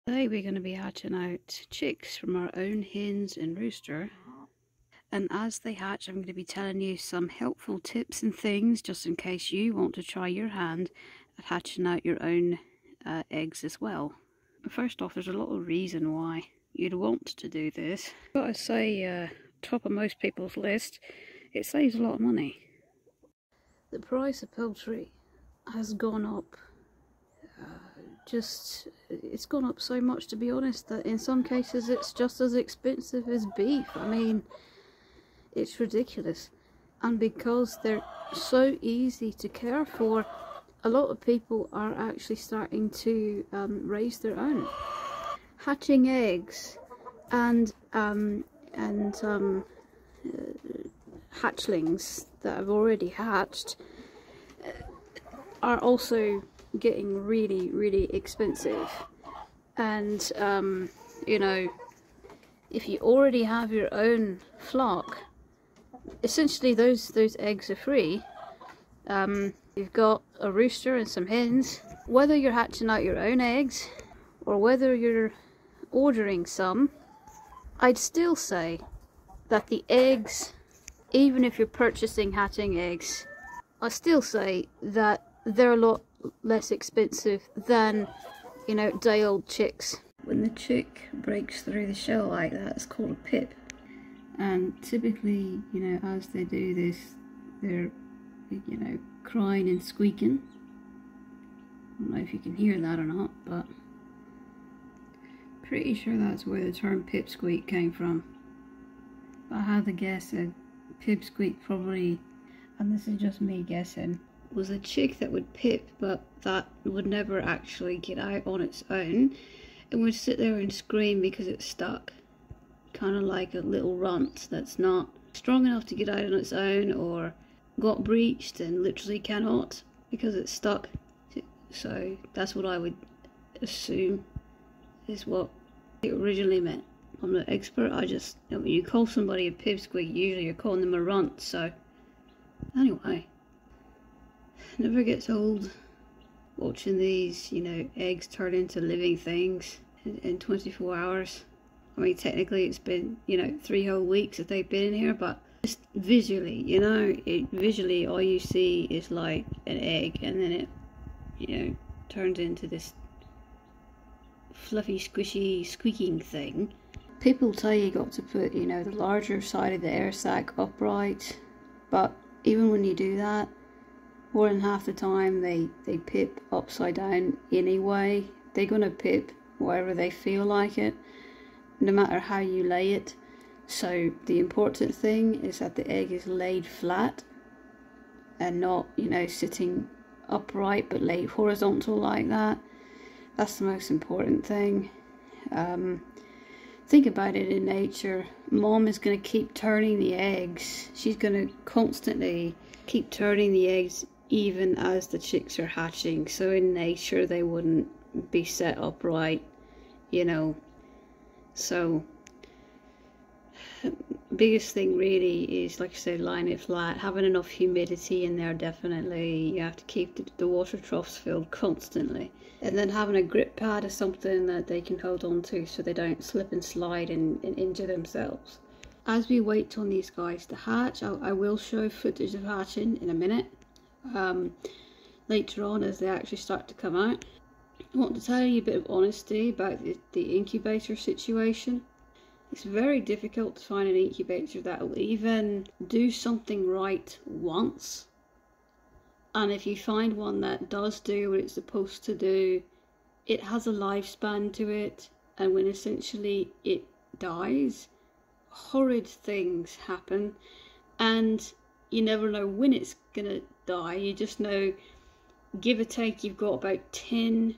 Today we're going to be hatching out chicks from our own hens and rooster, and as they hatch I'm going to be telling you some helpful tips and things just in case you want to try your hand at hatching out your own eggs as well. First off, there's a lot of reason why you'd want to do this. But I say top of most people's list, it saves a lot of money. The price of poultry has gone up. It's gone up so much, to be honest, that in some cases it's just as expensive as beef. I mean, it's ridiculous. And because they're so easy to care for, a lot of people are actually starting to raise their own. Hatching eggs and hatchlings that have already hatched are also getting really expensive. And you know, if you already have your own flock, essentially those eggs are free. You've got a rooster and some hens. Whether you're hatching out your own eggs or whether you're ordering some, I'd still say that the eggs, even if you're purchasing hatching eggs, I still say that they're a lot less expensive than, you know, day-old chicks. When the chick breaks through the shell like that, it's called a pip. And typically, you know, as they do this, they're, you know, crying and squeaking. I don't know if you can hear that or not, but pretty sure that's where the term pipsqueak came from. But I had to guess a pipsqueak probably, and this is just me guessing, was a chick that would pip, but that would never actually get out on its own and would sit there and scream because it's stuck. Kind of like a little runt that's not strong enough to get out on its own, or got breached and literally cannot because it's stuck. So that's what I would assume is what it originally meant. I'm not an expert, when you call somebody a pipsqueak, usually you're calling them a runt. So anyway, never gets old watching these, you know, eggs turn into living things in 24 hours. I mean, technically it's been, you know, 3 whole weeks that they've been in here, but just visually, you know, visually all you see is like an egg, and then it, you know, turns into this fluffy, squishy, squeaking thing. People tell you got to put, you know, the larger side of the air sac upright, but even when you do that, more than half the time they pip upside down anyway. They're gonna pip wherever they feel like it, no matter how you lay it. So the important thing is that the egg is laid flat and not, you know, sitting upright but laid horizontal like that. That's the most important thing. Think about it in nature. Mom is going to keep turning the eggs. She's going to constantly keep turning the eggs even as the chicks are hatching. So in nature they wouldn't be set upright, you know. So biggest thing really is, like I said, line it flat, having enough humidity in there. Definitely you have to keep the water troughs filled constantly, and then having a grip pad is something that they can hold on to so they don't slip and slide and injure themselves. As we wait on these guys to hatch, I will show footage of hatching in a minute, later on as they actually start to come out. I want to tell you a bit of honesty about the incubator situation. It's very difficult to find an incubator that will even do something right once. And if you find one that does do what it's supposed to do, it has a lifespan to it, and when essentially it dies, horrid things happen, and you never know when it's gonna die. You just know, give or take, you've got about 10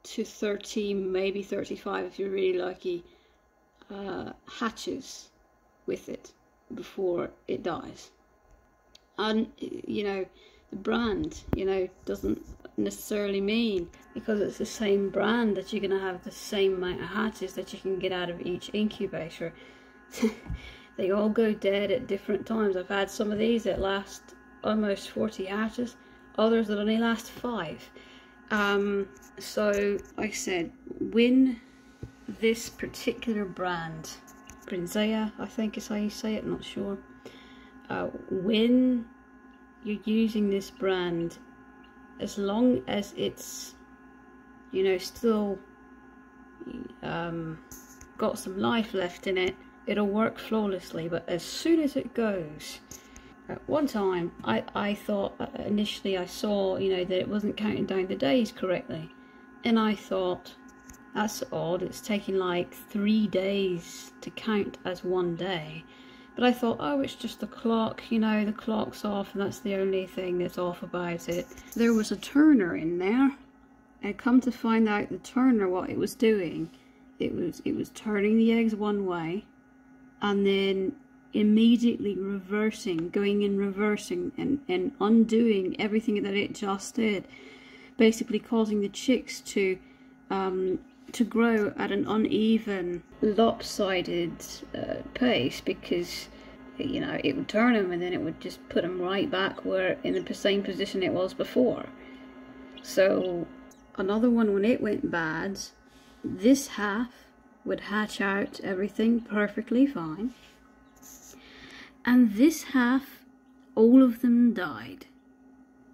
to 30, maybe 35 if you're really lucky, hatches with it before it dies. And you know, the brand, you know, doesn't necessarily mean because it's the same brand that you're going to have the same amount of hatches that you can get out of each incubator. They all go dead at different times. I've had some of these that last almost 40 hatches, others that only last 5. So like I said, when this particular brand, Brinzea, I think is how you say it, I'm not sure. When you're using this brand, as long as it's, you know, still got some life left in it, it'll work flawlessly. But as soon as it goes, at one time I thought, initially I saw, you know, that it wasn't counting down the days correctly, and I thought, that's odd, it's taking like 3 days to count as one day. But I thought, oh, it's just the clock, you know, the clock's off and that's the only thing that's off about it. There was a turner in there, and come to find out, the turner, what it was doing, it was turning the eggs one way and then immediately reversing, going in reversing and undoing everything that it just did, basically causing the chicks to grow at an uneven, lopsided pace, because, you know, it would turn them and then it would just put them right back where in the same position it was before. So another one, when it went bad, this half would hatch out everything perfectly fine, and this half, all of them died.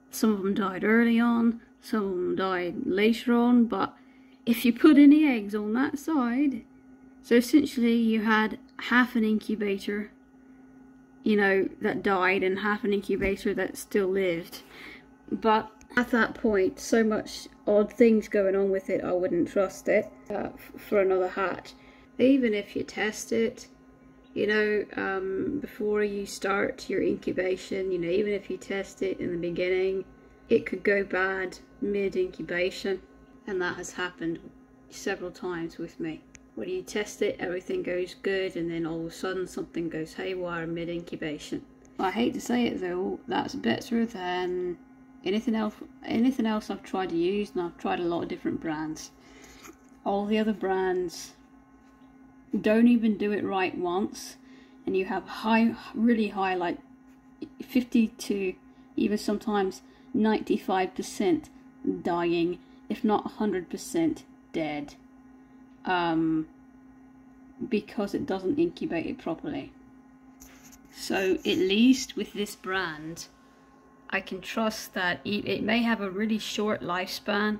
Some of them died early on, some of them died later on, but if you put any eggs on that side, so essentially you had half an incubator, you know, that died and half an incubator that still lived. But at that point, so much odd things going on with it, I wouldn't trust it for another hatch. Even if you test it, you know, before you start your incubation, you know, even if you test it in the beginning, it could go bad mid-incubation. And that has happened several times with me. When you test it, everything goes good, and then all of a sudden something goes haywire mid-incubation. I hate to say it though, that's better than anything else I've tried to use, and I've tried a lot of different brands. All the other brands don't even do it right once, and you have really high, like 50 to even sometimes 95% dying, if not 100% dead, because it doesn't incubate it properly. So at least with this brand, I can trust that it may have a really short lifespan,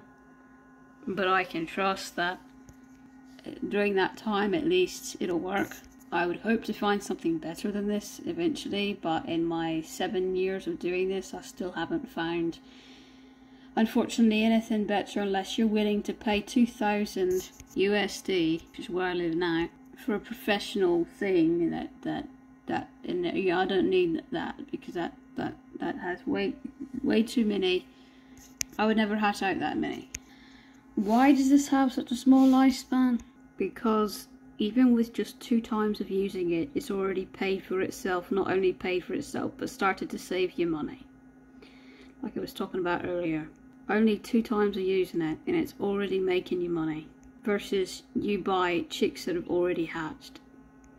but I can trust that during that time at least it'll work. I would hope to find something better than this eventually, but in my 7 years of doing this, I still haven't found, unfortunately, anything better, unless you're willing to pay 2,000 USD, which is where I live now, for a professional thing. And yeah, I don't need that, because that has way too many. I would never hatch out that many. Why does this have such a small lifespan? Because even with just 2 times of using it, it's already paid for itself. Not only paid for itself, but started to save you money. Like I was talking about earlier. Only 2 times of using it, and it's already making you money. Versus you buy chicks that have already hatched.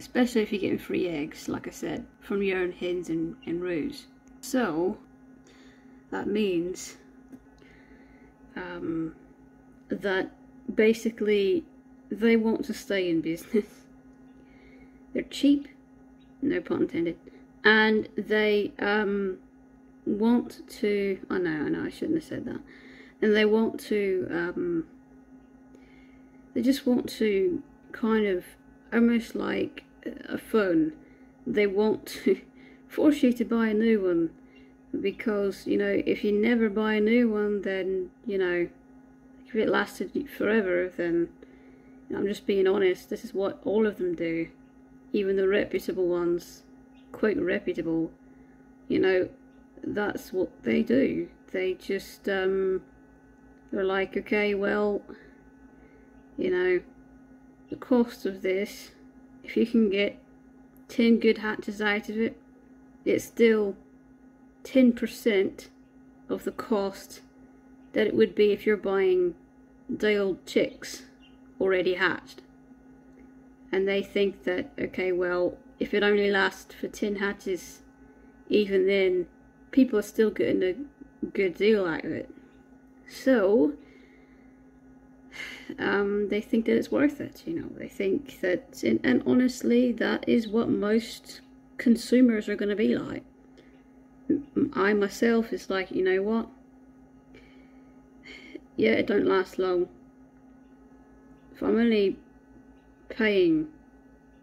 Especially if you're getting free eggs, like I said, from your own hens and roos. So, that means that basically they want to stay in business. They're cheap, no pun intended, and they want to, I know I shouldn't have said that, and they want to, they just want to kind of, almost like a phone, they want to force you to buy a new one, because, you know, if you never buy a new one, then, you know, if it lasted forever, then, I'm just being honest, this is what all of them do. Even the reputable ones, quite reputable, you know, that's what they do. They just, they're like, okay, well, you know, the cost of this, if you can get 10 good hatches out of it, it's still 10% of the cost that it would be if you're buying day-old chicks already hatched. And they think that, okay, well, if it only lasts for 10 hatches, even then, people are still getting a good deal out of it. So, they think that it's worth it. You know, they think that, and honestly, that is what most consumers are going to be like. I myself is like, you know what? Yeah, it don't last long. If I'm only paying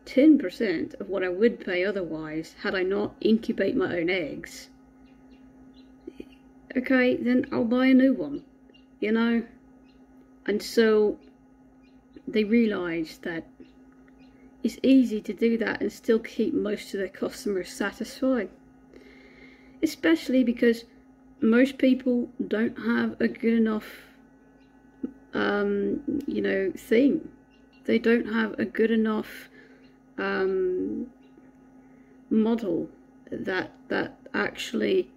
10% of what I would pay otherwise had I not incubate my own eggs, okay, then I'll buy a new one, you know? And so they realise that it's easy to do that and still keep most of their customers satisfied. Especially because most people don't have a good enough, you know, thing. They don't have a good enough model that actually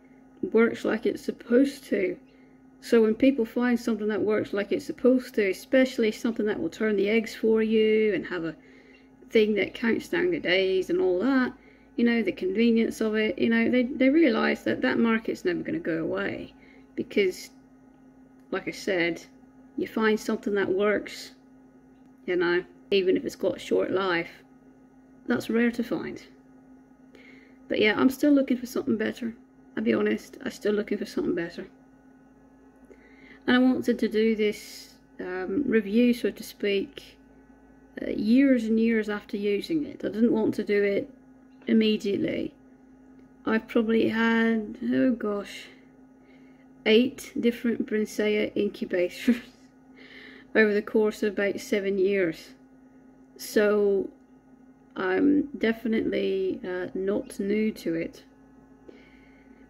works like it's supposed to. So when people find something that works like it's supposed to, especially something that will turn the eggs for you and have a thing that counts down the days and all that, you know, the convenience of it, you know, they realise that that market's never going to go away. Because, like I said, you find something that works, you know, even if it's got a short life, that's rare to find. But yeah, I'm still looking for something better. I'll be honest, I'm still looking for something better. And I wanted to do this review, so to speak, years and years after using it. I didn't want to do it immediately. I've probably had, oh gosh, 8 different Brinsea incubators over the course of about 7 years. So I'm definitely not new to it.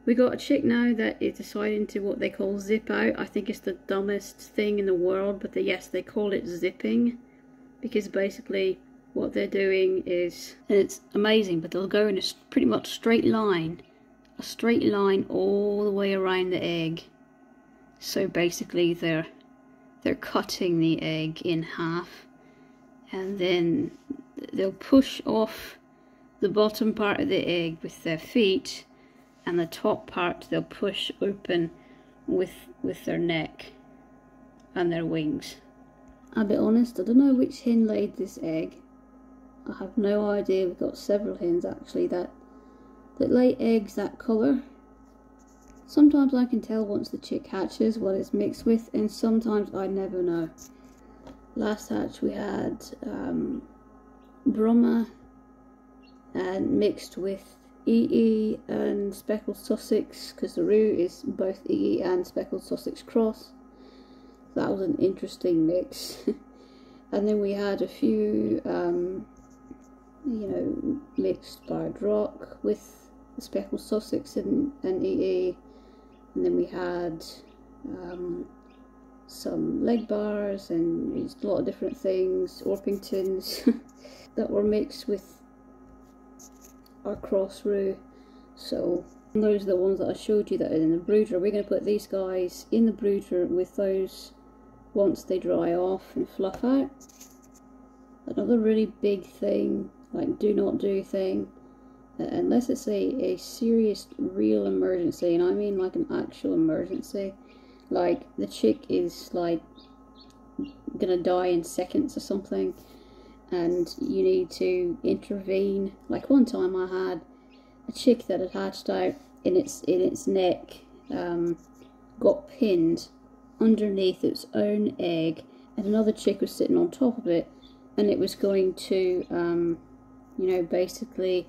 We got a chick now that is deciding to what they call zip out. I think it's the dumbest thing in the world, but yes, they call it zipping, because basically what they're doing is, and it's amazing, but they'll go in a pretty much straight line, all the way around the egg. So basically they're cutting the egg in half, and then they'll push off the bottom part of the egg with their feet, and the top part they'll push open with their neck and their wings. I'll be honest, I don't know which hen laid this egg. I have no idea. We've got several hens actually that lay eggs that colour. Sometimes I can tell once the chick hatches what it's mixed with, and sometimes I never know. Last hatch we had Brahma and mixed with EE and speckled Sussex, because the roux is both EE and speckled Sussex cross. That was an interesting mix. And then we had a few you know, mixed barred rock with the speckled Sussex and EE, and then we had some leg bars and a lot of different things, Orpingtons that were mixed with our cross roux. So those are the ones that I showed you that are in the brooder. We're going to put these guys in the brooder with those once they dry off and fluff out. Another really big thing, like do not do thing, unless it's a serious real emergency, and I mean like an actual emergency, like the chick is like gonna die in seconds or something, and you need to intervene. Like one time I had a chick that had hatched out in its neck, got pinned underneath its own egg, and another chick was sitting on top of it, and it was going to you know, basically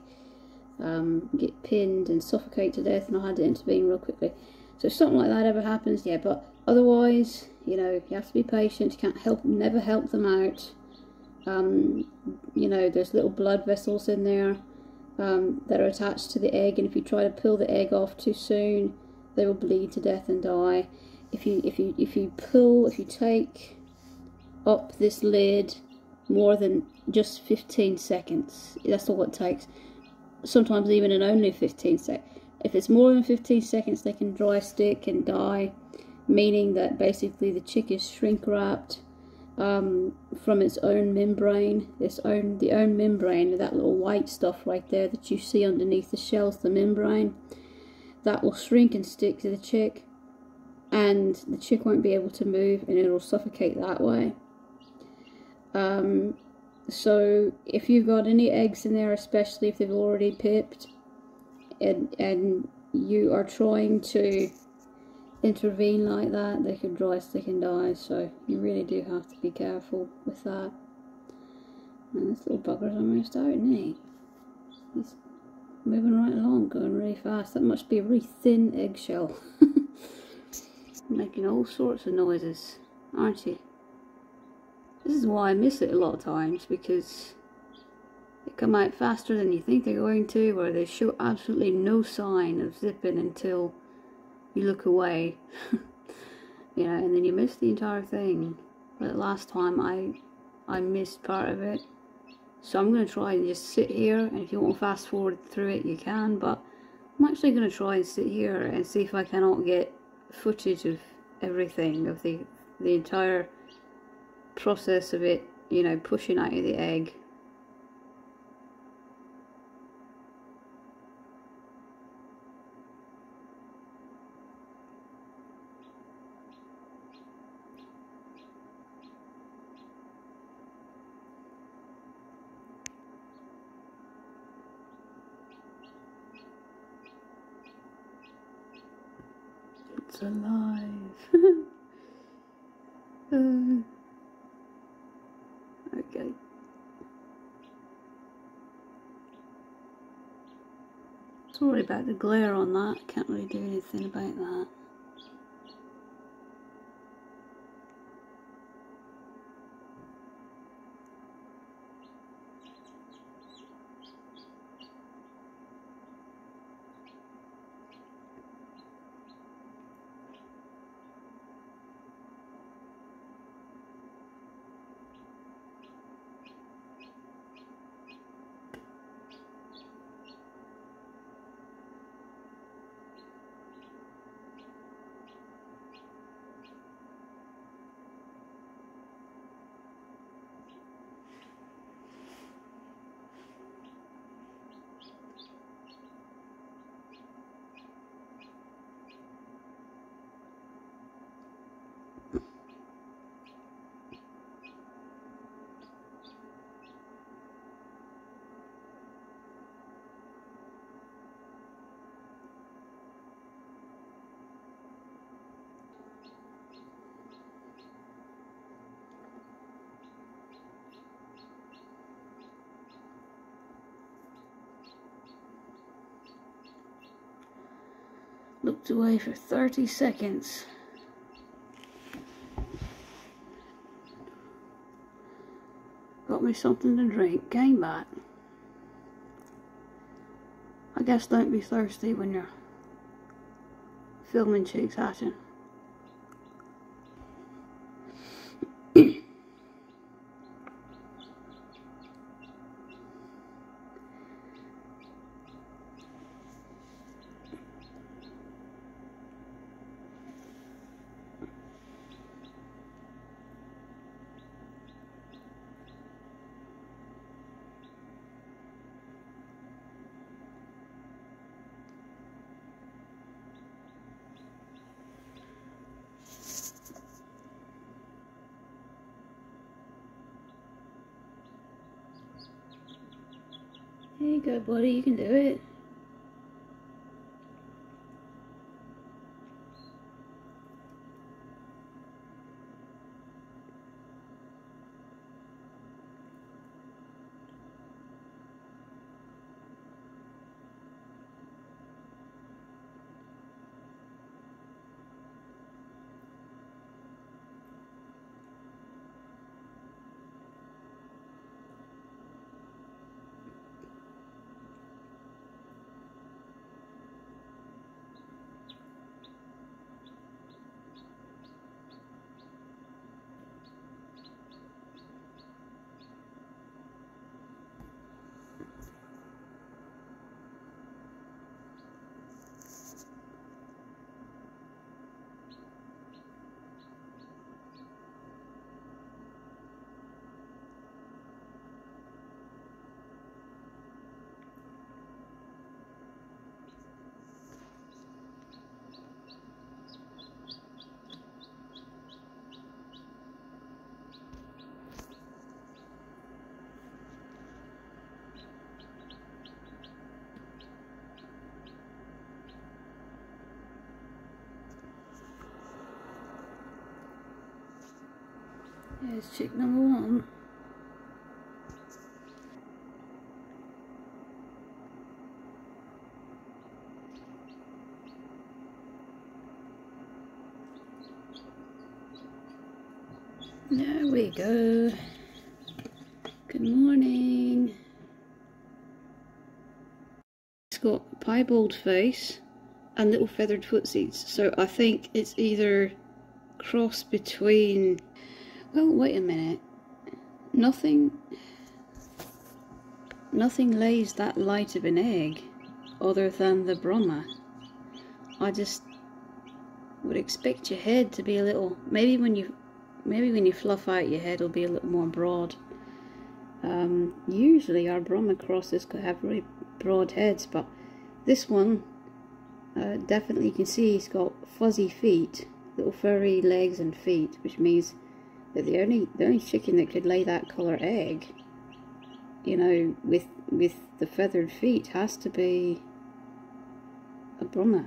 get pinned and suffocate to death, and I had to intervene real quickly. So if something like that ever happens, yeah, but otherwise, you know, you have to be patient. You can't never help them out. You know, there's little blood vessels in there that are attached to the egg, and if you try to pull the egg off too soon, they will bleed to death and die. If you take up this lid more than just 15 seconds, that's all it takes. Sometimes even in only 15 seconds. If it's more than 15 seconds, they can dry stick and die, meaning that basically the chick is shrink wrapped from its own membrane, the own membrane, that little white stuff right there that you see underneath the shells, the membrane, that will shrink and stick to the chick. and the chick won't be able to move and it'll suffocate that way. So if you've got any eggs in there, especially if they've already pipped, and you are trying to intervene like that, they could dry, stick and die, so you really do have to be careful with that. And this little bugger's almost out, isn't he? He's moving right along, going really fast. That must be a really thin eggshell. Making all sorts of noises, aren't you? This is why I miss it a lot of times, because they come out faster than you think they're going to, or they show absolutely no sign of zipping until you look away. You know, and then you miss the entire thing. But last time I missed part of it. So I'm going to try and just sit here, and if you want to fast forward through it you can, but I'm actually going to try and sit here and see if I cannot get footage of everything, of the entire process of it, you know, pushing out of the egg. It's alive. Okay. Sorry about the glare on that. Can't really do anything about that. Looked away for 30 seconds. Got me something to drink, came back. I guess don't be thirsty when you're filming chicks hatching. There you go, buddy, you can do it. There's chick number one. There we go. Good morning. It's got a piebald face and little feathered footsies, so I think it's either cross between... Well, wait a minute. Nothing lays that light of an egg other than the Brahma. I just would expect your head to be a little... Maybe when you fluff out your head, it'll be a little more broad. Usually our Brahma crosses could have really broad heads, but this one definitely, you can see he's got fuzzy feet, little furry legs and feet, which means that the only chicken that could lay that colour egg, you know, with the feathered feet, has to be a Brahma.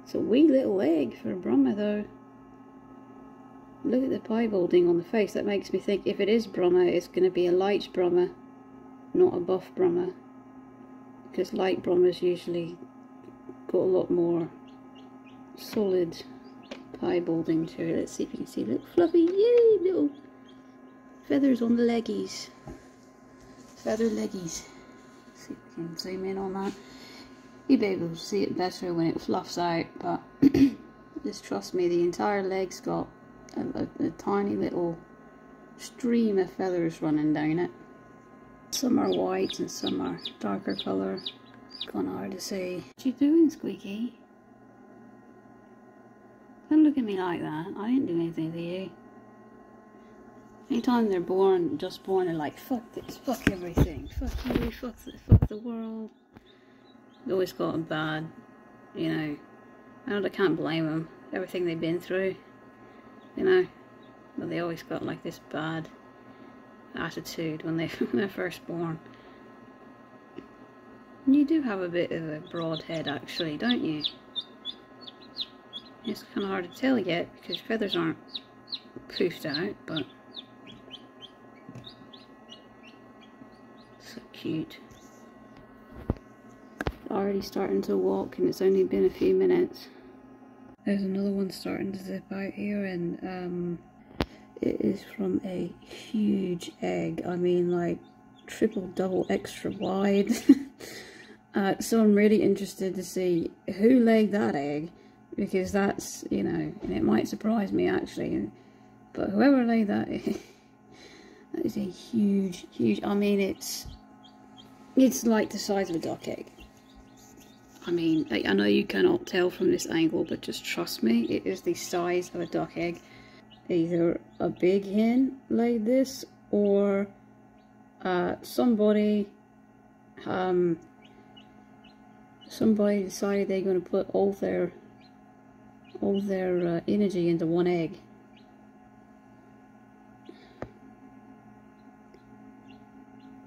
It's a wee little egg for a Brahma though. Look at the piebalding on the face. That makes me think if it is Brahma, it's going to be a light Brahma, not a buff Brahma, because light Brahmas usually got a lot more solid piebalding to it. Let's see if you can see. Look, fluffy, yay, little feathers on the leggies. Feather leggies. See if we can zoom in on that. You'll be able to see it better when it fluffs out, but just trust me, the entire leg's got a tiny little stream of feathers running down it. Some are white and some are darker colour. Kind of hard to see. What you doing, Squeaky? Don't look at me like that. I didn't do anything to you. Anytime they're born, just born, they're like, fuck this, fuck everything, fuck you, fuck the world. They always got a bad, you know, I can't blame them. Everything they've been through, you know, but they always got like this bad attitude when they're first born. And you do have a bit of a broad head actually, don't you? It's kind of hard to tell yet because feathers aren't poofed out, but so cute. Already starting to walk and it's only been a few minutes. There's another one starting to zip out here, and it is from a huge egg. I mean, like triple, double, extra wide. So I'm really interested to see who laid that egg, because that's, you know, and it might surprise me actually, but whoever laid that egg, that is a huge, I mean, it's like the size of a duck egg. I mean, I know you cannot tell from this angle, but just trust me, it is the size of a duck egg. Either a big hen laid this, or somebody decided they're going to put all their energy into one egg.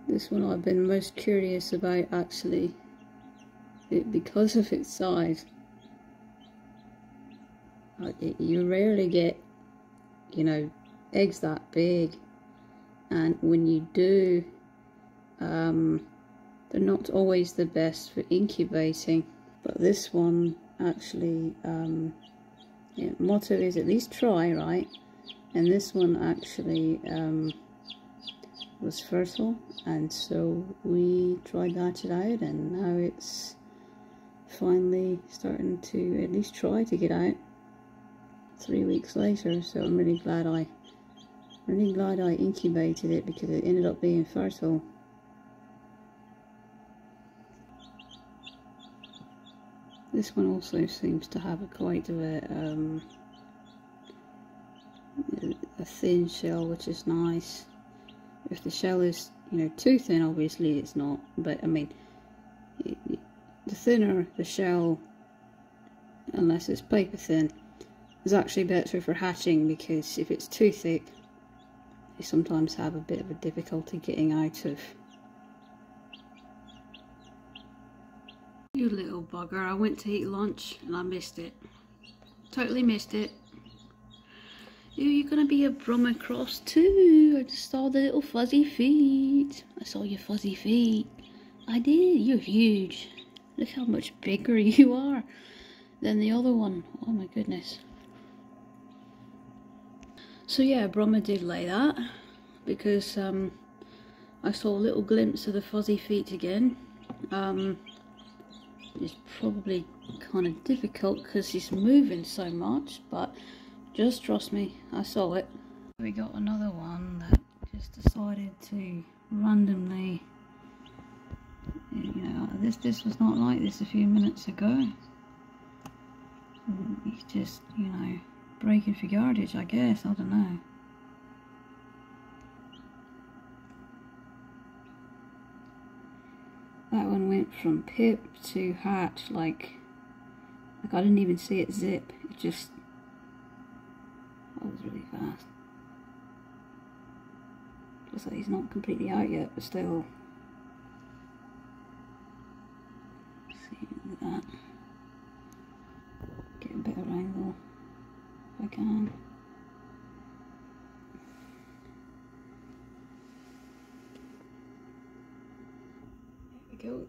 This one I've been most curious about actually, because of its size. You rarely get, you know, eggs that big, and when you do, they're not always the best for incubating. But this one actually, yeah, motto is at least try, right? And this one actually was fertile, and so we tried that out, and now it's finally starting to at least try to get out 3 weeks later. So I'm really glad I incubated it, because it ended up being fertile. This one also seems to have quite a thin shell, which is nice. If the shell is, you know, too thin, obviously it's not, but I mean, the thinner the shell, unless it's paper thin, is actually better for hatching, because if it's too thick, they sometimes have a bit of a difficulty getting out of. You little bugger, I went to eat lunch and I missed it. Totally missed it. you're gonna be a Brahma cross too. I just saw the little fuzzy feet. I saw your fuzzy feet. I did. You're huge. Look how much bigger you are than the other one. Oh my goodness. So yeah, Brahma did lay that because I saw a little glimpse of the fuzzy feet again. It's probably kind of difficult because he's moving so much, but just trust me, I saw it. We got another one that just decided to randomly, you know, this was not like this a few minutes ago. He's just, you know, breaking for yardage, I guess, I don't know. That one went from pip to hatch like I didn't even see it zip. It just, that was really fast. Looks like he's not completely out yet, but still. See, look at that. Get a better angle if I can. There we go.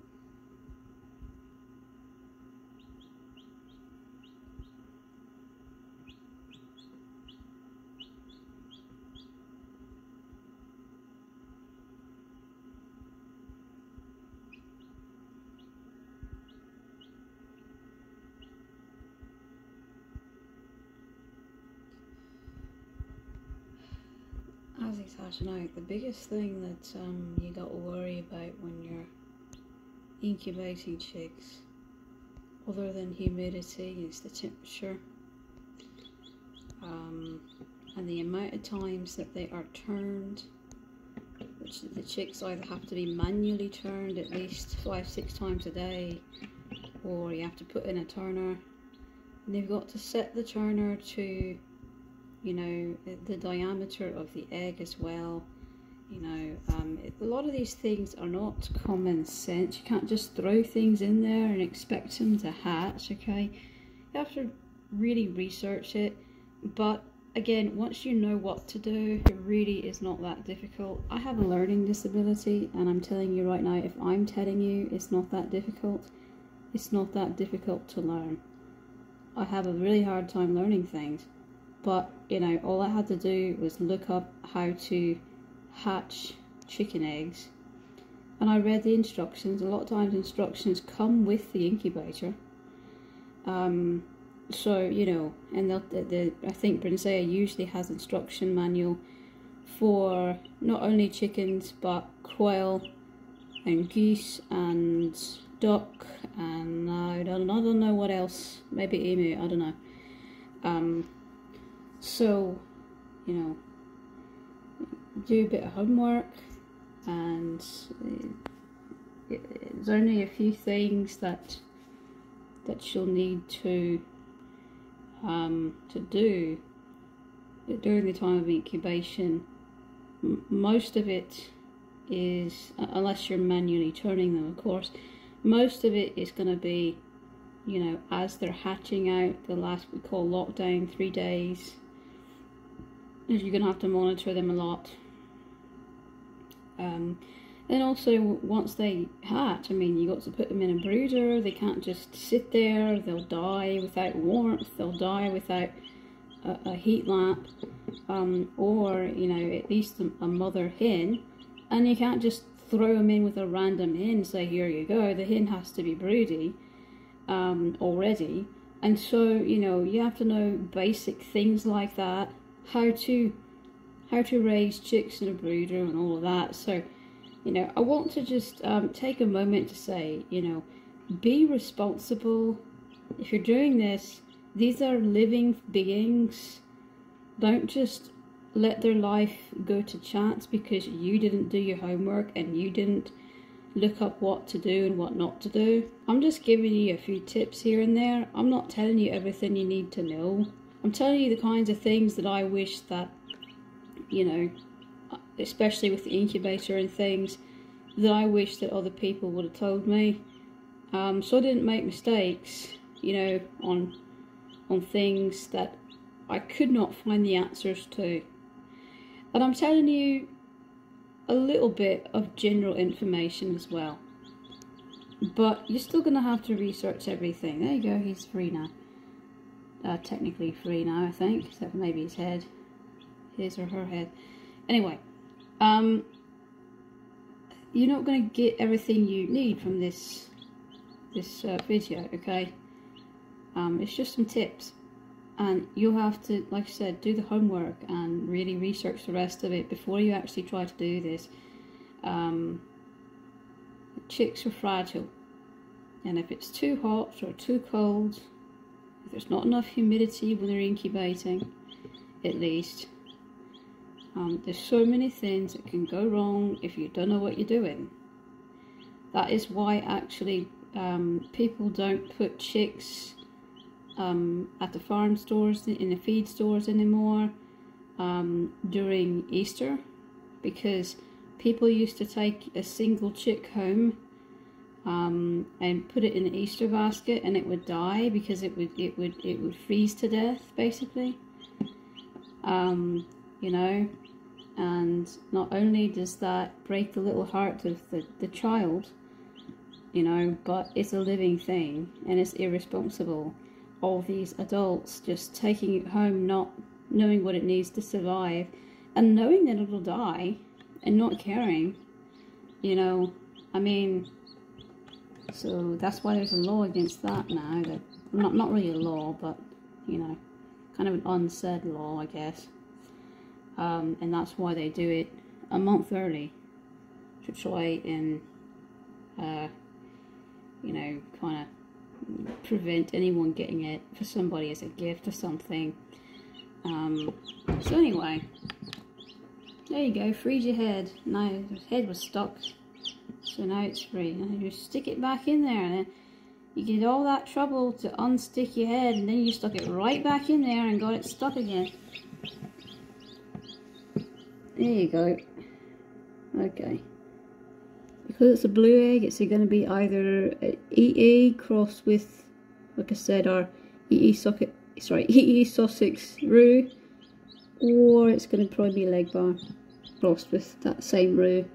As he's hatching out, the biggest thing that you got to worry about when you're incubating chicks, other than humidity, is the temperature, and the amount of times that they are turned, which the chicks either have to be manually turned at least 5-6 times a day, or you have to put in a turner, and they've got to set the turner to, you know, the diameter of the egg as well. You know, a lot of these things are not common sense. You can't just throw things in there and expect them to hatch, okay? You have to really research it. But again, once you know what to do, it really is not that difficult. I have a learning disability, and I'm telling you right now, if I'm telling you it's not that difficult, it's not that difficult to learn. I have a really hard time learning things. But, you know, all I had to do was look up how to hatch chicken eggs. And I read the instructions. A lot of times instructions come with the incubator. So, you know, and I think Brinsea usually has instruction manual for not only chickens, but quail and geese and duck and I don't know what else. Maybe emu, I don't know. So, you know, do a bit of homework, and there's only a few things that you'll need to do during the time of incubation. Most of it is, unless you're manually turning them, of course, most of it is going to be, you know, as they're hatching out, the last we call lockdown, 3 days. You're going to have to monitor them a lot. And also, once they hatch, I mean, you got to put them in a brooder. They can't just sit there. They'll die without warmth. They'll die without a heat lamp, or, you know, at least a mother hen. And you can't just throw them in with a random hen and say, here you go. The hen has to be broody already. And so, you know, you have to know basic things like that. How to raise chicks in a brooder and all of that. So, you know, I want to just take a moment to say, you know, be responsible. If you're doing this, these are living beings. Don't just let their life go to chance because you didn't do your homework and you didn't look up what to do and what not to do. I'm just giving you a few tips here and there. I'm not telling you everything you need to know. I'm telling you the kinds of things that I wish that, you know, especially with the incubator and things, that I wish that other people would have told me. So I didn't make mistakes, you know, on things that I could not find the answers to. And I'm telling you a little bit of general information as well. But you're still going to have to research everything. There you go, he's free now. Technically free now, I think, except for maybe his head. His or her head. Anyway, you're not going to get everything you need from this video, okay? It's just some tips. And you'll have to, like I said, do the homework and really research the rest of it before you actually try to do this. Chicks are fragile, and if it's too hot or too cold, if there's not enough humidity when they're incubating, at least, there's so many things that can go wrong if you don't know what you're doing. That is why actually people don't put chicks at the farm stores, in the feed stores anymore during Easter, because people used to take a single chick home and put it in an Easter basket, and it would die because it would freeze to death, basically. You know, and not only does that break the little heart of the child, you know, but it's a living thing and it's irresponsible. All these adults just taking it home, not knowing what it needs to survive, and knowing that it'll die, and not caring, you know. I mean, so that's why there's a law against that now. That not really a law, but you know, kind of an unsaid law, I guess. And that's why they do it a month early, to try and you know, kind of prevent anyone getting it for somebody as a gift or something. So anyway, there you go, freed your head. Now his head was stuck, so now it's free. Now you stick it back in there, and then you get all that trouble to unstick your head, and then you stuck it right back in there and got it stuck again. There you go. Okay. Because it's a blue egg, it's going to be either EE crossed with, like I said, our EE Sussex roux, or it's going to probably be leg bar crossed with that same roux.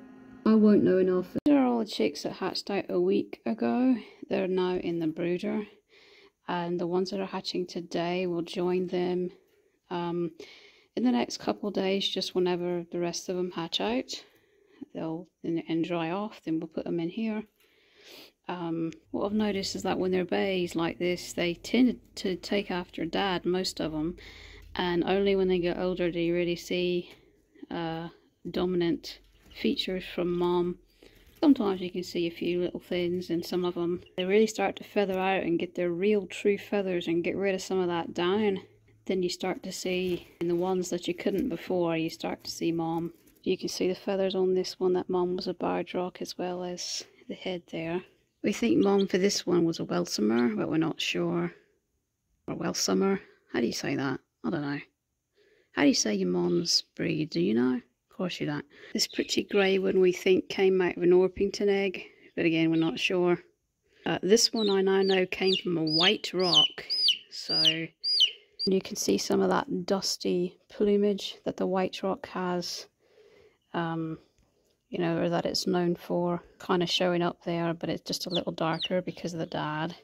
I won't know enough. These are all the chicks that hatched out a week ago. They're now in the brooder, and the ones that are hatching today will join them in the next couple of days, just whenever the rest of them hatch out. They'll and dry off, then we'll put them in here. What I've noticed is that when they're bays like this, they tend to take after dad, most of them, and only when they get older do you really see dominant features from mom. Sometimes you can see a few little things in some of them. They really start to feather out and get their real true feathers and get rid of some of that down. Then you start to see, in the ones that you couldn't before, you start to see mom. You can see the feathers on this one, that mom was a barred rock, as well as the head there. We think mom for this one was a Welsomer, but we're not sure. Or Welsomer. How do you say that? I don't know. How do you say your mom's breed? Do you know? Of course you don't. This pretty grey one we think came out of an Orpington egg, but again we're not sure. This one I now know came from a white rock, so you can see some of that dusty plumage that the white rock has. You know, or that it's known for, kind of showing up there, but it's just a little darker because of the dad.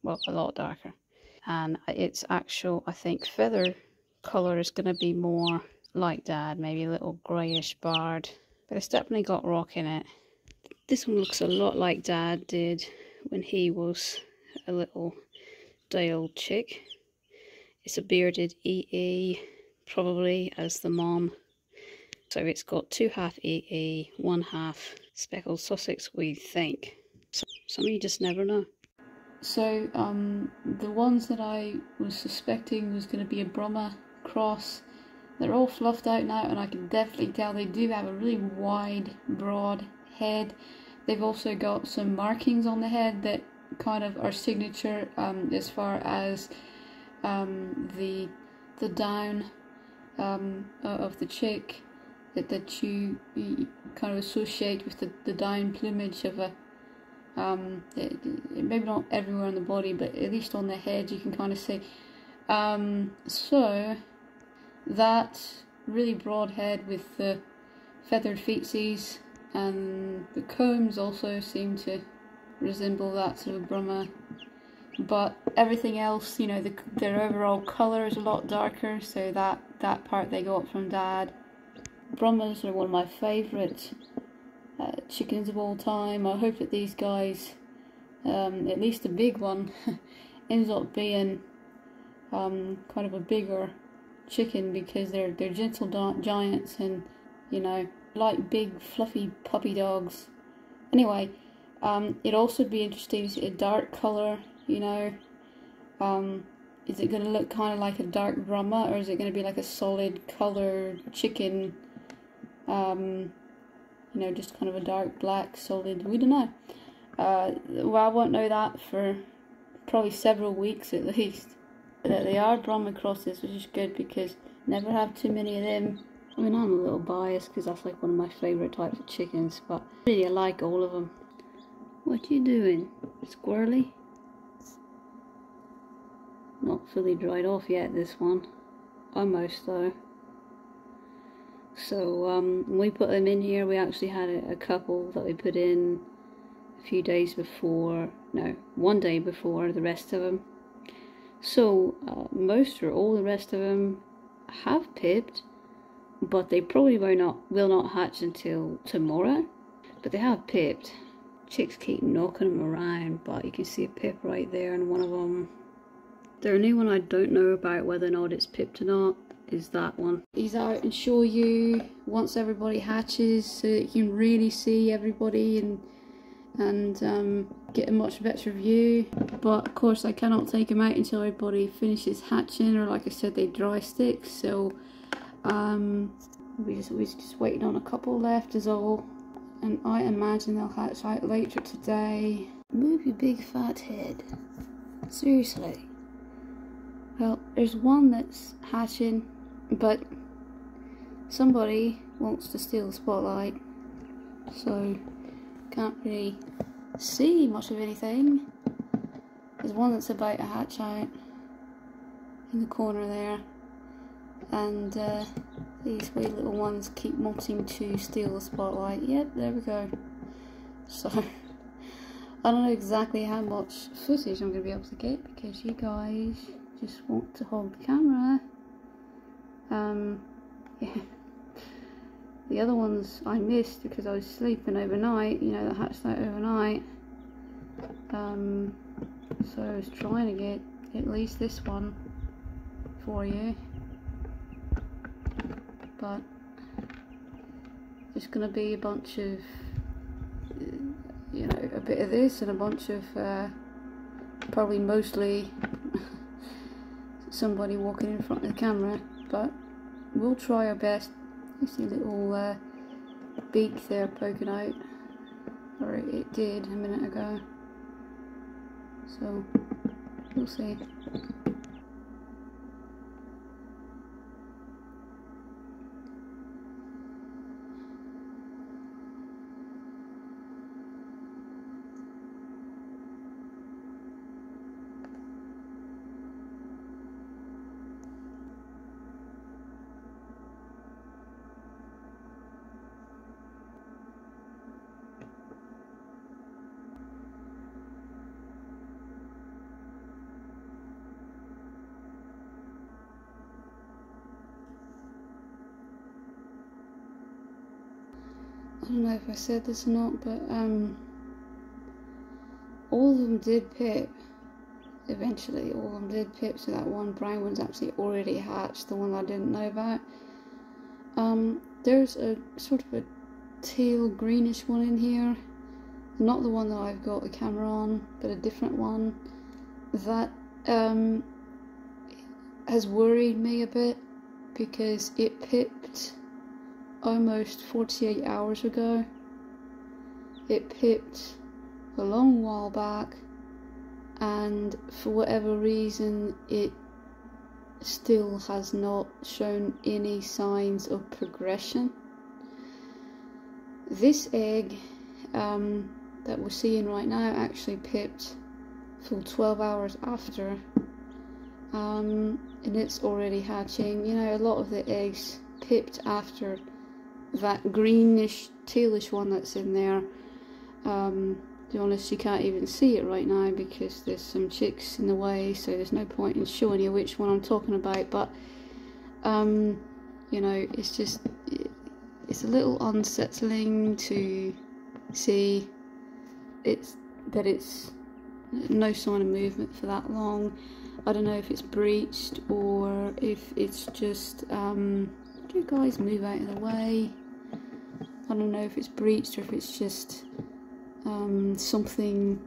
Well, a lot darker. And its actual, I think, feather colour is going to be more like dad, maybe a little greyish barred, but it's definitely got rock in it. This one looks a lot like dad did when he was a little day-old chick. It's a bearded EE, probably, as the mom. So it's got 2 half EE, 1 half speckled Sussex, we think. So some of you just never know. So the ones that I was suspecting was going to be a Brahma cross, they're all fluffed out now, and I can definitely tell they do have a really wide, broad head. They've also got some markings on the head that kind of are signature as far as the down of the chick. That you kind of associate with the down plumage of a, maybe not everywhere on the body, but at least on the head you can kind of see. So that really broad head with the feathered feetsies, and the combs also seem to resemble that sort of Brahma. But everything else, you know, their overall colour is a lot darker, so that part they got from Dad. Brahmas are one of my favourite chickens of all time. I hope that these guys, at least the big one, ends up being kind of a bigger chicken, because they're gentle giants, and you know, like big fluffy puppy dogs. Anyway, it'd also be interesting to see a dark colour, you know. Is it going to look kind of like a dark Brahma, or is it going to be like a solid coloured chicken, you know, just kind of a dark black solid? We don't know. Well, I won't know that for probably several weeks at least. But they are Brahma crosses, which is good, because never have too many of them. I mean, I'm a little biased because that's like one of my favourite types of chickens, but really I like all of them. What you doing, squirrely? Not fully dried off yet, this one. Almost though. So when we put them in here, we actually had a couple that we put in a few days before, no, one day before the rest of them. So most or all the rest of them have pipped, but they probably will not hatch until tomorrow. But they have pipped. Chicks keep knocking them around, but you can see a pip right there in one of them. The only one I don't know about whether or not it's pipped or not is that one. He's out and show you once everybody hatches, so that you can really see everybody and get a much better view. But of course I cannot take him out until everybody finishes hatching, or like I said, they dry stick. So we're just waiting on a couple left is all, and I imagine they'll hatch out later today. Move your big fat head, seriously. Well, there's one that's hatching, but somebody wants to steal the spotlight, so can't really see much of anything. There's one that's about to hatch out in the corner there, and these wee little ones keep wanting to steal the spotlight. Yep, there we go. So I don't know exactly how much footage I'm going to be able to get, because you guys just want to hold the camera. Yeah. The other ones I missed because I was sleeping overnight, you know, that hatched out overnight. So I was trying to get at least this one for you. But there's going to be a bunch of, you know, a bit of this and a bunch of, probably mostly somebody walking in front of the camera, but we'll try our best. You see a little beak there poking out, or it did a minute ago, so we'll see. I don't know if I said this or not, but all of them did pip. Eventually, all of them did pip. So that one brown one's actually already hatched, the one I didn't know about. There's a sort of a teal greenish one in here, not the one that I've got the camera on, but a different one that has worried me a bit, because it pipped almost 48 hours ago. It pipped a long while back, and for whatever reason it still has not shown any signs of progression. This egg that we're seeing right now actually pipped full 12 hours after, and it's already hatching. You know, a lot of the eggs pipped after that greenish tailish one that's in there. To be honest, you can't even see it right now because there's some chicks in the way, so there's no point in showing you which one I'm talking about. But you know, it's just, it's a little unsettling to see that it's no sign of movement for that long. I don't know if it's breached or if it's just do you guys move out of the way? I don't know if it's breached or if it's just something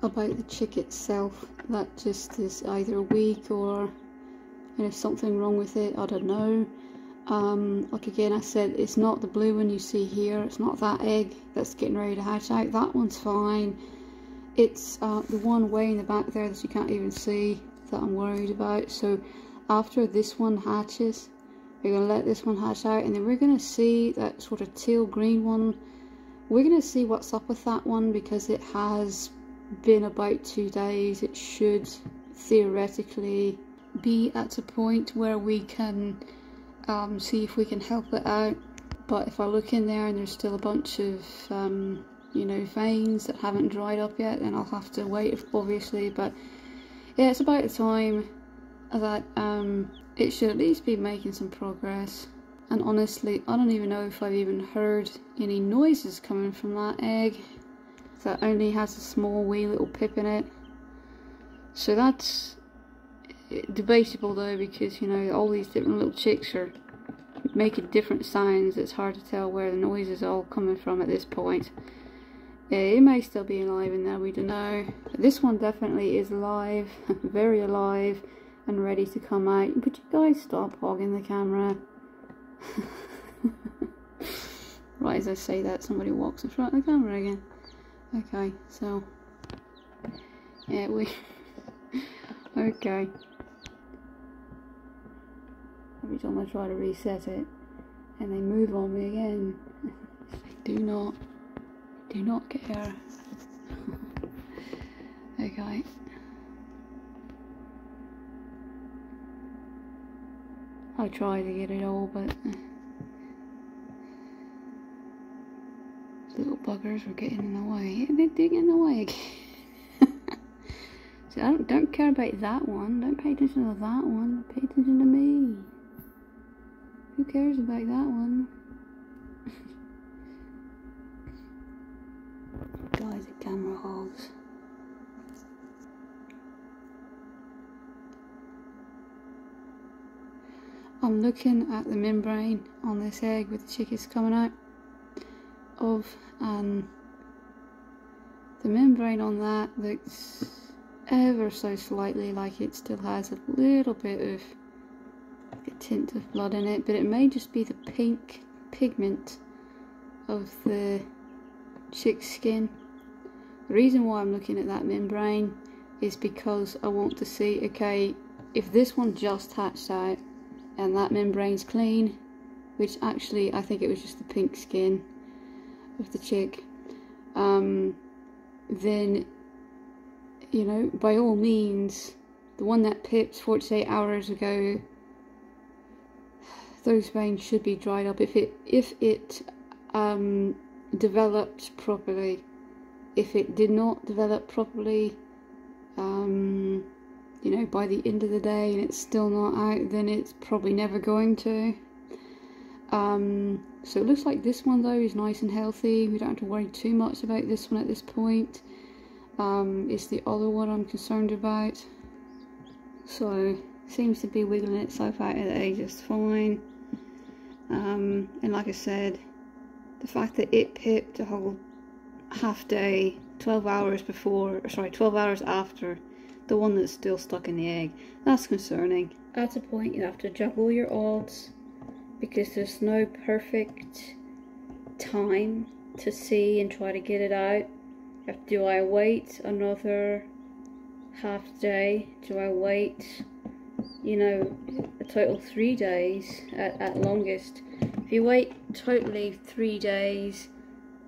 about the chick itself that just is either weak or, you know, something wrong with it. I don't know. Like again, I said, it's not the blue one you see here. It's not that egg that's getting ready to hatch out. That one's fine. It's the one way in the back there that you can't even see that I'm worried about. So after this one hatches, we're going to let this one hatch out, and then we're going to see that sort of teal green one. We're going to see what's up with that one because it has been about 2 days. It should theoretically be at a point where we can see if we can help it out. But if I look in there and there's still a bunch of you know, veins that haven't dried up yet, then I'll have to wait, obviously. But yeah, it's about the time that it should at least be making some progress. And honestly, I don't even know if I've even heard any noises coming from that egg that only has a small wee little pip in it. So that's debatable though, because, you know, all these different little chicks are making different sounds. It's hard to tell where the noise is all coming from at this point. It may still be alive in there, we don't know. But this one definitely is alive, very alive, and ready to come out. Would you guys stop hogging the camera? Right as I say that, somebody walks in front of the camera again. Okay, so yeah, okay. Every time I try to reset it and they move on me again, they do not care. Okay. I try to get it all, but little buggers were getting in the way. They're digging in the way again. So I don't care about that one. Don't pay attention to that one. Pay attention to me. Who cares about that one? Guys are camera hogs. I'm looking at the membrane on this egg with the chickies coming out of, and the membrane on that looks ever so slightly like it still has a little bit of a tint of blood in it, but it may just be the pink pigment of the chick's skin. The reason why I'm looking at that membrane is because I want to see, okay, if this one just hatched out and that membrane's clean, which actually I think it was just the pink skin of the chick, then, you know, by all means, the one that pipped 48 hours ago, those veins should be dried up if it developed properly. If it did not develop properly, you know, by the end of the day and it's still not out, then it's probably never going to. So it looks like this one though is nice and healthy. We don't have to worry too much about this one at this point. It's the other one I'm concerned about. So seems to be wiggling itself out of the egg just fine. And like I said, the fact that it pipped a whole half day, 12 hours before, sorry, 12 hours after the one that's still stuck in the egg, that's concerning. At a point you have to juggle your odds, because there's no perfect time to see and try to get it out. Do I wait another half day? Do I wait, you know, a total 3 days at longest? If you wait totally 3 days,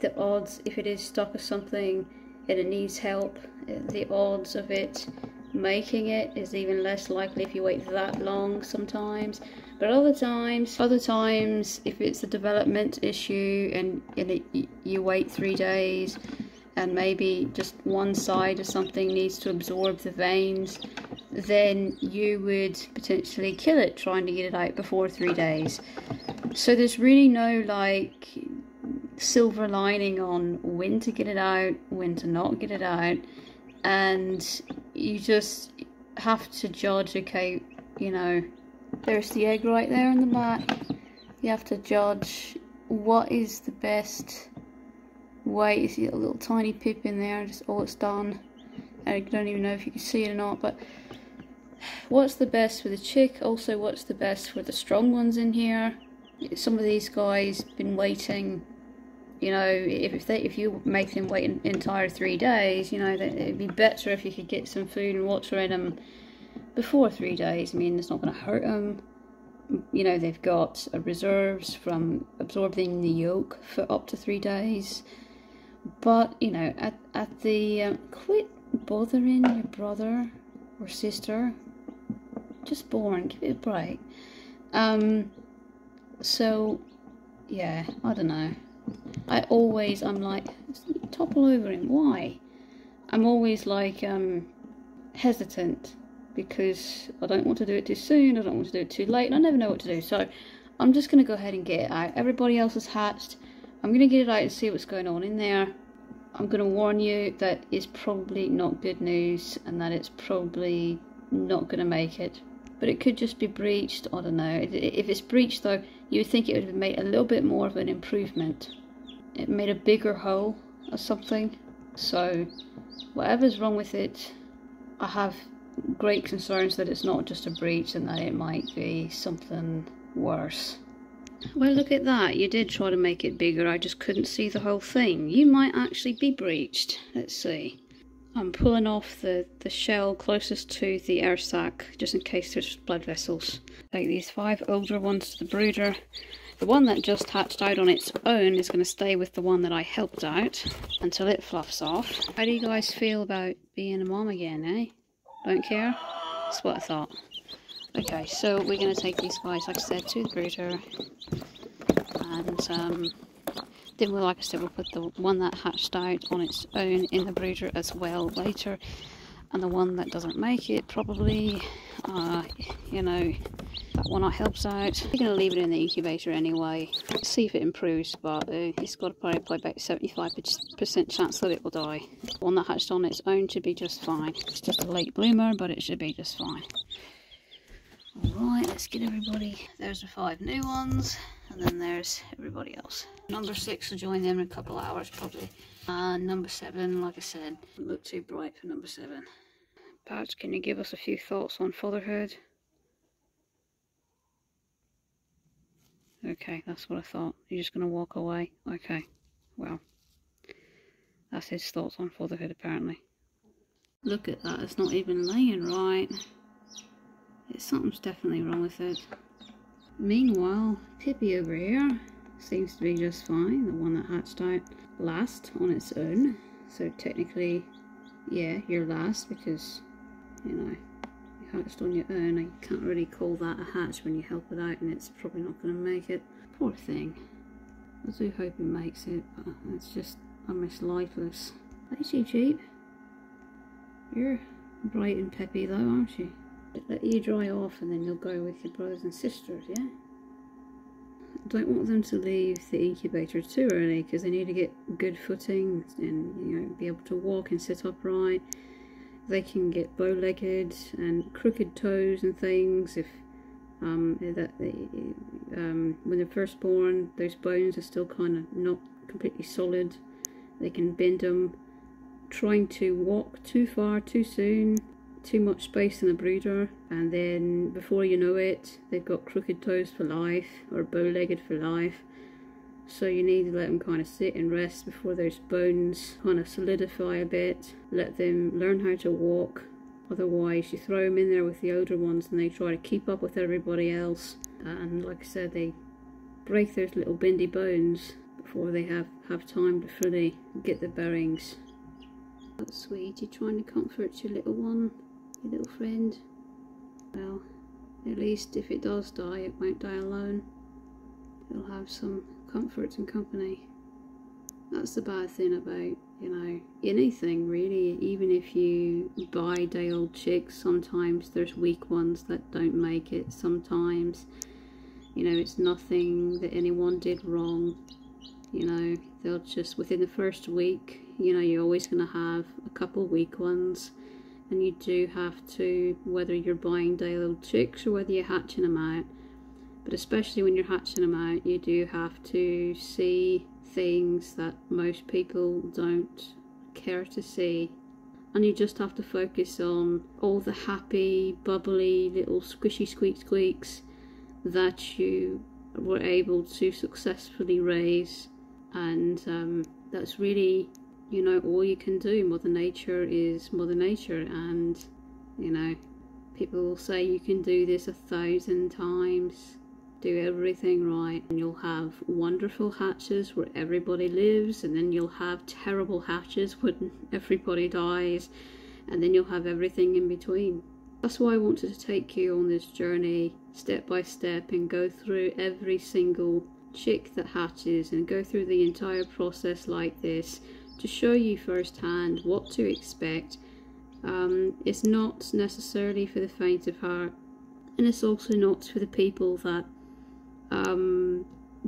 the odds, if it is stuck or something and it needs help, the odds of it making it is even less likely if you wait that long sometimes. But other times if it's a development issue and you wait 3 days and maybe just one side of something needs to absorb the veins, then you would potentially kill it trying to get it out before 3 days. So there's really no like silver lining on when to get it out, when to not get it out, and you just have to judge, okay, you know, there's the egg right there in the back. You have to judge what is the best way. You see a little tiny pip in there, just all it's done. I don't even know if you can see it or not, but what's the best for the chick, also what's the best for the strong ones in here. Some of these guys been waiting, you know, if you make them wait an entire 3 days, you know, it'd be better if you could get some food and water in them before 3 days. I mean, it's not going to hurt them. You know, they've got reserves from absorbing the yolk for up to 3 days. But, you know, at the quit bothering your brother or sister. Just boring, give it a break. So, yeah, I don't know. I'm like, topple over him, why? I'm always like, hesitant, because I don't want to do it too soon, I don't want to do it too late, and I never know what to do, so I'm just going to go ahead and get it out. Everybody else is hatched. I'm going to get it out and see what's going on in there. I'm going to warn you that it's probably not good news, and that it's probably not going to make it. But it could just be breached, I don't know. If it's breached though, you would think it would have made a little bit more of an improvement. It made a bigger hole or something. So, whatever's wrong with it, I have great concerns that it's not just a breach and that it might be something worse. Well, look at that. You did try to make it bigger. I just couldn't see the whole thing. You might actually be breached. Let's see. I'm pulling off the shell closest to the air sac, just in case there's blood vessels. Take these 5 older ones to the brooder. The one that just hatched out on its own is going to stay with the one that I helped out until it fluffs off. How do you guys feel about being a mom again, eh? Don't care? That's what I thought. Okay, so we're going to take these guys, like I said, to the brooder. And then we'll, like I said, we'll put the one that hatched out on its own in the brooder as well later. And the one that doesn't make it, probably, you know, that one that helps out. We're going to leave it in the incubator anyway, see if it improves, but it's got probably about 75% chance that it will die. The one that hatched on its own should be just fine. It's just a late bloomer, but it should be just fine. Alright, let's get everybody. There's the 5 new ones, and then there's everybody else. Number 6 will join them in a couple of hours probably. And number 7, like I said, doesn't look too bright for number 7. Pat, can you give us a few thoughts on fatherhood? Okay, that's what I thought. You're just going to walk away? Okay, well, that's his thoughts on fatherhood apparently. Look at that, it's not even laying right. Something's definitely wrong with it. Meanwhile, Pippi over here seems to be just fine. The one that hatched out last on its own. So technically, yeah, you're last because, you know, you hatched on your own. You can't really call that a hatch when you help it out, and it's probably not going to make it. Poor thing. I do hope it makes it, but it's just almost lifeless. Hey, Jeep. You're bright and peppy though, aren't you? Let you dry off and then you'll go with your brothers and sisters, yeah? Don't want them to leave the incubator too early because they need to get good footing and, you know, be able to walk and sit upright. They can get bow-legged and crooked toes and things if when they're first born, those bones are still kind of not completely solid. They can bend them. Trying to walk too far too soon, too much space in the brooder, and then before you know it they've got crooked toes for life or bow-legged for life. So you need to let them kind of sit and rest before those bones kind of solidify a bit. Let them learn how to walk. Otherwise you throw them in there with the older ones and they try to keep up with everybody else, and like I said, they break those little bendy bones before they have time to fully get the bearings. That's sweet. You're trying to comfort your little one. your little friend. Well, at least if it does die, it won't die alone. It'll have some comfort and company. That's the bad thing about, you know, anything really. Even if you buy day-old chicks, sometimes there's weak ones that don't make it. Sometimes, you know, it's nothing that anyone did wrong. You know, they'll just, within the first week, you know, you're always going to have a couple weak ones. And you do have to, whether you're buying day-old chicks or whether you're hatching them out, but especially when you're hatching them out, you do have to see things that most people don't care to see, and you just have to focus on all the happy, bubbly little squishy squeaks that you were able to successfully raise. And that's really, you know, all you can do. Mother Nature is Mother Nature, and you know, people will say you can do this 1,000 times, do everything right, and you'll have wonderful hatches where everybody lives, and then you'll have terrible hatches when everybody dies, and then you'll have everything in between. That's why I wanted to take you on this journey step by step and go through every single chick that hatches and go through the entire process like this, to show you firsthand what to expect. It's not necessarily for the faint of heart, and it's also not for the people that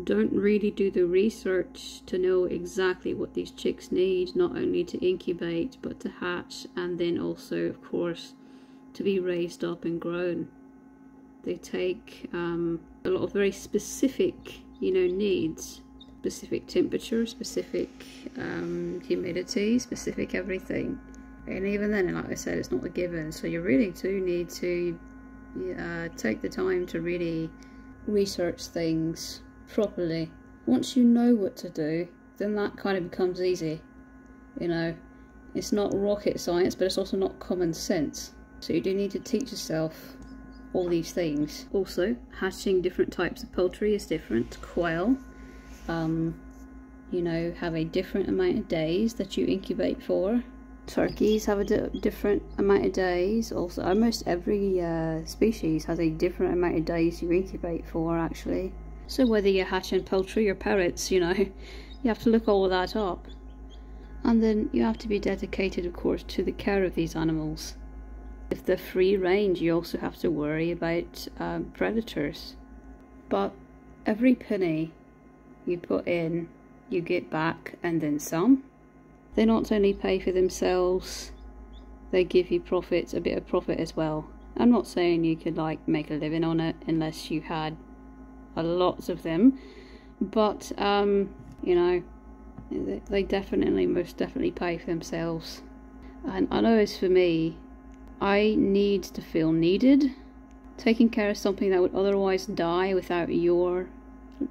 don't really do the research to know exactly what these chicks need, not only to incubate but to hatch, and then also of course to be raised up and grown. They take a lot of very specific, you know, needs, specific temperature, specific humidity, specific everything. And even then, like I said, it's not a given, so you really do need to take the time to really research things properly. Once you know what to do, then that kind of becomes easy. You know, it's not rocket science, but it's also not common sense. So you do need to teach yourself all these things. Also, hatching different types of poultry is different. Quail, you know, have a different amount of days that you incubate for. Turkeys have a different amount of days. Also, almost every species has a different amount of days you incubate for, actually. So whether you're hatching poultry or parrots, you know, you have to look all of that up. And then you have to be dedicated, of course, to the care of these animals. If they're free range, you also have to worry about predators. But every penny you put in, you get back, and then some. They not only pay for themselves, they give you profits, a bit of profit as well. I'm not saying you could like make a living on it unless you had lots of them, but you know, they definitely, most definitely pay for themselves. And I know as for me, I need to feel needed. Taking care of something that would otherwise die without your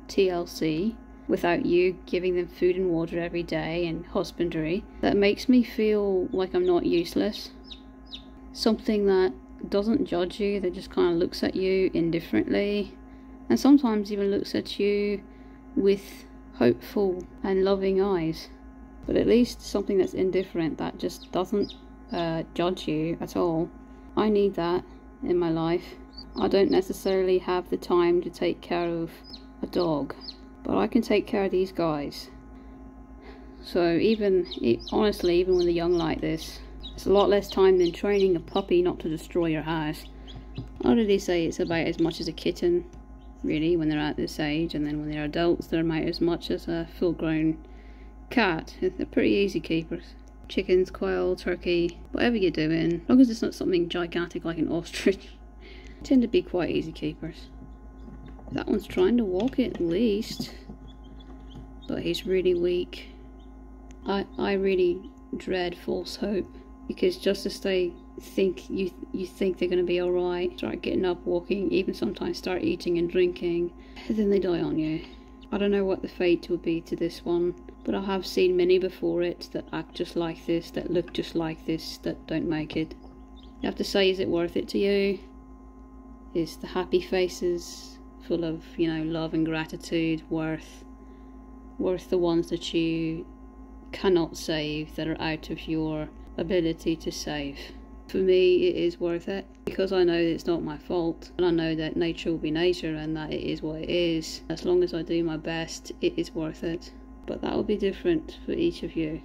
TLC, without you giving them food and water every day and husbandry, that makes me feel like I'm not useless. Something that doesn't judge you, that just kind of looks at you indifferently, and sometimes even looks at you with hopeful and loving eyes. But at least something that's indifferent, that just doesn't judge you at all. I need that in my life. I don't necessarily have the time to take care of a dog, but I can take care of these guys. So honestly, even when they're young like this, it's a lot less time than training a puppy not to destroy your house. I'd really say it's about as much as a kitten, really, when they're at this age, and then when they're adults, they're about as much as a full-grown cat. They're pretty easy keepers. Chickens, quail, turkey, whatever you're doing, as long as it's not something gigantic like an ostrich, tend to be quite easy keepers. That one's trying to walk it at least, but he's really weak. I really dread false hope, because just as they think you think they're going to be alright, start getting up, walking, even sometimes start eating and drinking, and then they die on you. I don't know what the fate will be to this one, but I have seen many before it that act just like this, that look just like this, that don't make it. You have to say, is it worth it to you? Is the happy faces full of, you know, love and gratitude worth the ones that you cannot save, that are out of your ability to save? For me, it is worth it because I know it's not my fault, and I know that nature will be nature and that it is what it is. As long as I do my best, it is worth it. But that will be different for each of you.